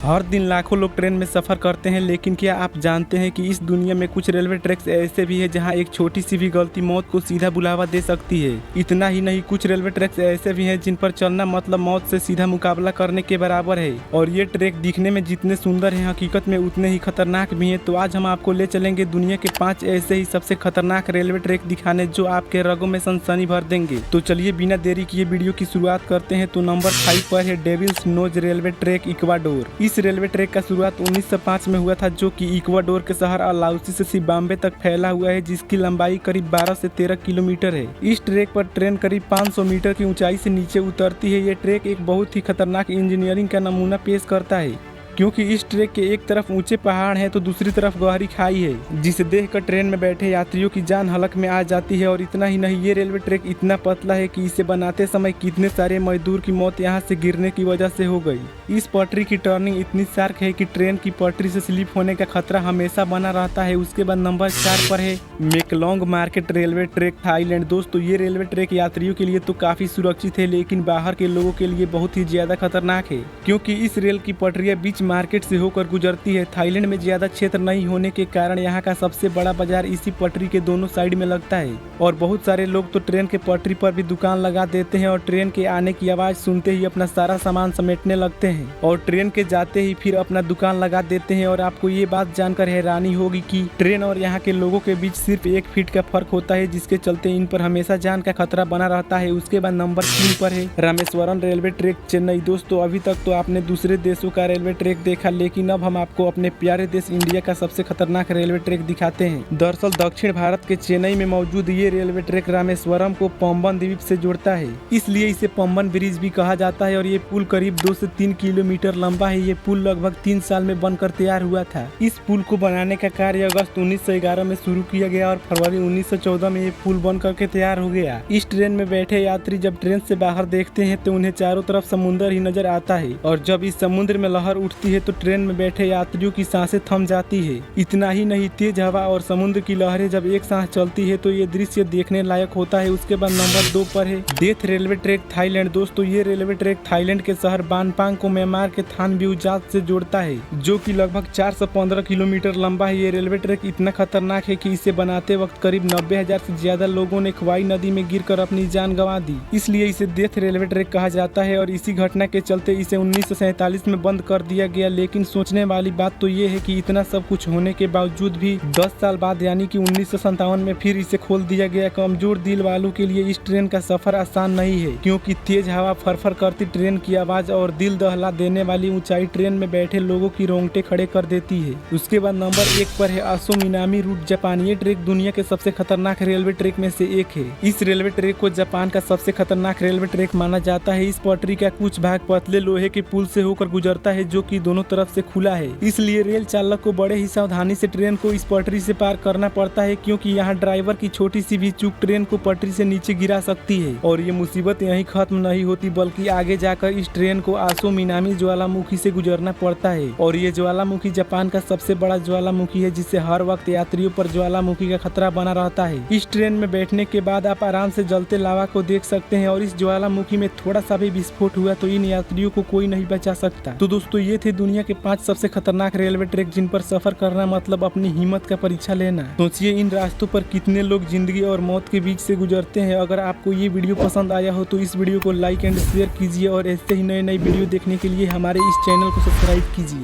हर दिन लाखों लोग ट्रेन में सफ़र करते हैं, लेकिन क्या आप जानते हैं कि इस दुनिया में कुछ रेलवे ट्रैक्स ऐसे भी हैं जहां एक छोटी सी भी गलती मौत को सीधा बुलावा दे सकती है। इतना ही नहीं, कुछ रेलवे ट्रैक्स ऐसे भी हैं जिन पर चलना मतलब मौत से सीधा मुकाबला करने के बराबर है। और ये ट्रैक दिखने में जितने सुंदर हैं, हकीकत में उतने ही खतरनाक भी हैं। तो आज हम आपको ले चलेंगे दुनिया के 5 ऐसे ही सबसे खतरनाक रेलवे ट्रैक दिखाने जो आपके रगों में सनसनी भर देंगे। तो चलिए बिना देरी किए वीडियो की शुरुआत करते हैं। तो नंबर 5 पर है devil's nose railway track, Ecuador. इस रेलवे ट्रैक का शुरुआत 1905 में हुआ था, जो कि इक्वाडोर के शहर अलाउसी से जिम्बाब्वे तक फैला हुआ है, जिसकी लंबाई करीब 12 से 13 किलोमीटर है। इस ट्रैक पर ट्रेन करीब 500 मीटर की ऊंचाई से नीचे उतरती है। ये ट्रैक एक बहुत ही खतरनाक इंजीनियरिंग का नमूना पेश करता है, क्योंकि इस ट्रैक के एक तरफ ऊंचे पहाड़ हैं तो दूसरी तरफ गहरी खाई है, जिसे देखकर ट्रेन में बैठे यात्रियों की जान हलक में आ जाती है। और इतना ही नहीं, ये रेलवे ट्रैक इतना पतला है कि इसे बनाते समय कितने सारे मजदूर की मौत यहाँ से गिरने की वजह से हो गई। इस पटरी की टर्निंग इतनी शार्प है कि ट्रेन की पटरी से स्लिप होने का खतरा हमेशा बना रहता है। उसके बाद नंबर 4 पर है मेकलोंग मार्केट रेलवे ट्रैक, थाईलैंड। दोस्तों, ये रेलवे ट्रैक यात्रियों के लिए तो काफी सुरक्षित है, लेकिन बाहर के लोगों के लिए बहुत ही ज्यादा खतरनाक है, क्योंकि इस रेल की पटरियां बीच मार्केट से होकर गुजरती है। थाईलैंड में ज्यादा क्षेत्र नहीं होने के कारण यहाँ का सबसे बड़ा बाजार इसी पटरी के दोनों साइड में लगता है। और बहुत सारे लोग तो ट्रेन के पटरी पर भी दुकान लगा देते हैं और ट्रेन के आने की आवाज सुनते ही अपना सारा सामान समेटने लगते हैं और ट्रेन के जाते ही फिर अपना दुकान लगा देते हैं। और आपको ये बात जानकर हैरानी होगी कि ट्रेन और यहाँ के लोगों के बीच सिर्फ 1 फीट का फर्क होता है, जिसके चलते इन पर हमेशा जान का खतरा बना रहता है। उसके बाद नंबर 3 पर है रामेश्वरम रेलवे ट्रैक, चेन्नई। दोस्तों, अभी तक तो आपने दूसरे देशों का रेलवे ट्रैक देखा, लेकिन अब हम आपको अपने प्यारे देश इंडिया का सबसे खतरनाक रेलवे ट्रैक दिखाते हैं। दरअसल दक्षिण भारत के चेन्नई में मौजूद ये रेलवे ट्रैक रामेश्वरम को पंबन द्वीप से जोड़ता है, इसलिए इसे पंबन ब्रिज भी कहा जाता है। और ये पुल करीब 2 से 3 किलोमीटर लंबा है। ये पुल लगभग 3 साल में बनकर तैयार हुआ था। इस पुल को बनाने का कार्य अगस्त 1911 में शुरू किया गया और फरवरी 1914 में ये पुल बन करके तैयार हो गया। इस ट्रेन में बैठे यात्री जब ट्रेन से बाहर देखते हैं तो उन्हें चारों तरफ समुद्र ही नजर आता है, और जब इस समुद्र में लहर उठती है तो ट्रेन में बैठे यात्रियों की सांसें थम जाती है। इतना ही नहीं, तेज हवा और समुद्र की लहरें जब एक साथ चलती है तो ये दृश्य देखने लायक होता है। उसके बाद नंबर 2 पर है डेथ रेलवे ट्रैक, थाईलैंड। दोस्तों, ये रेलवे ट्रैक थाईलैंड के शहर बानपांग को म्यांमार के थान ब्यूजात से जोड़ता है, जो कि लगभग 4 से 15 किलोमीटर लंबा है। ये रेलवे ट्रैक इतना खतरनाक है कि इसे बनाते वक्त करीब 90,000 से ज्यादा लोगों ने ख्वाई नदी में गिरकर अपनी जान गंवा दी, इसलिए इसे डेथ रेलवे ट्रैक कहा जाता है। और इसी घटना के चलते इसे 1947 में बंद कर दिया गया। लेकिन सोचने वाली बात तो ये है कि इतना सब कुछ होने के बावजूद भी 10 साल बाद यानी कि 1957 में फिर इसे खोल दिया गया। कमजोर दिल वालों के लिए इस ट्रेन का सफर आसान नहीं है, क्योंकि तेज हवा, फरफर करती ट्रेन की आवाज और दिल दहला देने वाली ऊंचाई ट्रेन में बैठे लोगों की रोंगटे खड़े कर देती है। उसके बाद नंबर 1 पर है आसो मिनामी रूट, जापान। ये ट्रैक दुनिया के सबसे खतरनाक रेलवे ट्रैक में से एक है। इस रेलवे ट्रैक को जापान का सबसे खतरनाक रेलवे ट्रैक माना जाता है। इस पटरी का कुछ भाग पतले लोहे के पुल से होकर गुजरता है, जो कि दोनों तरफ से खुला है, इसलिए रेल चालक को बड़े ही सावधानी से ट्रेन को इस पटरी से पार करना पड़ता है, क्योंकि यहाँ ड्राइवर की छोटी सी भी चूक ट्रेन को पटरी से नीचे गिरा सकती है। और ये मुसीबत यहीं खत्म नहीं होती, बल्कि आगे जाकर इस ट्रेन को आसो मिनामी ज्वालामुखी से गुजरना पड़ता है। और ये ज्वालामुखी जापान का सबसे बड़ा ज्वालामुखी है, जिससे हर वक्त यात्रियों पर ज्वालामुखी का खतरा बना रहता है। इस ट्रेन में बैठने के बाद आप आराम से जलते लावा को देख सकते हैं, और इस ज्वालामुखी में थोड़ा सा भी विस्फोट हुआ तो इन यात्रियों को कोई नहीं बचा सकता। तो दोस्तों, ये थे दुनिया के 5 सबसे खतरनाक रेलवे ट्रैक जिन पर सफर करना मतलब अपनी हिम्मत का परीक्षा लेना। सोचिए इन रास्तों पर कितने लोग जिंदगी और मौत के बीच से गुजरते हैं। अगर आपको ये वीडियो पसंद आया हो तो इस वीडियो को लाइक एंड शेयर कीजिए, और ऐसे ही नए नए वीडियो देखने के लिए हमारे इस चैनल को सब्सक्राइब कीजिए।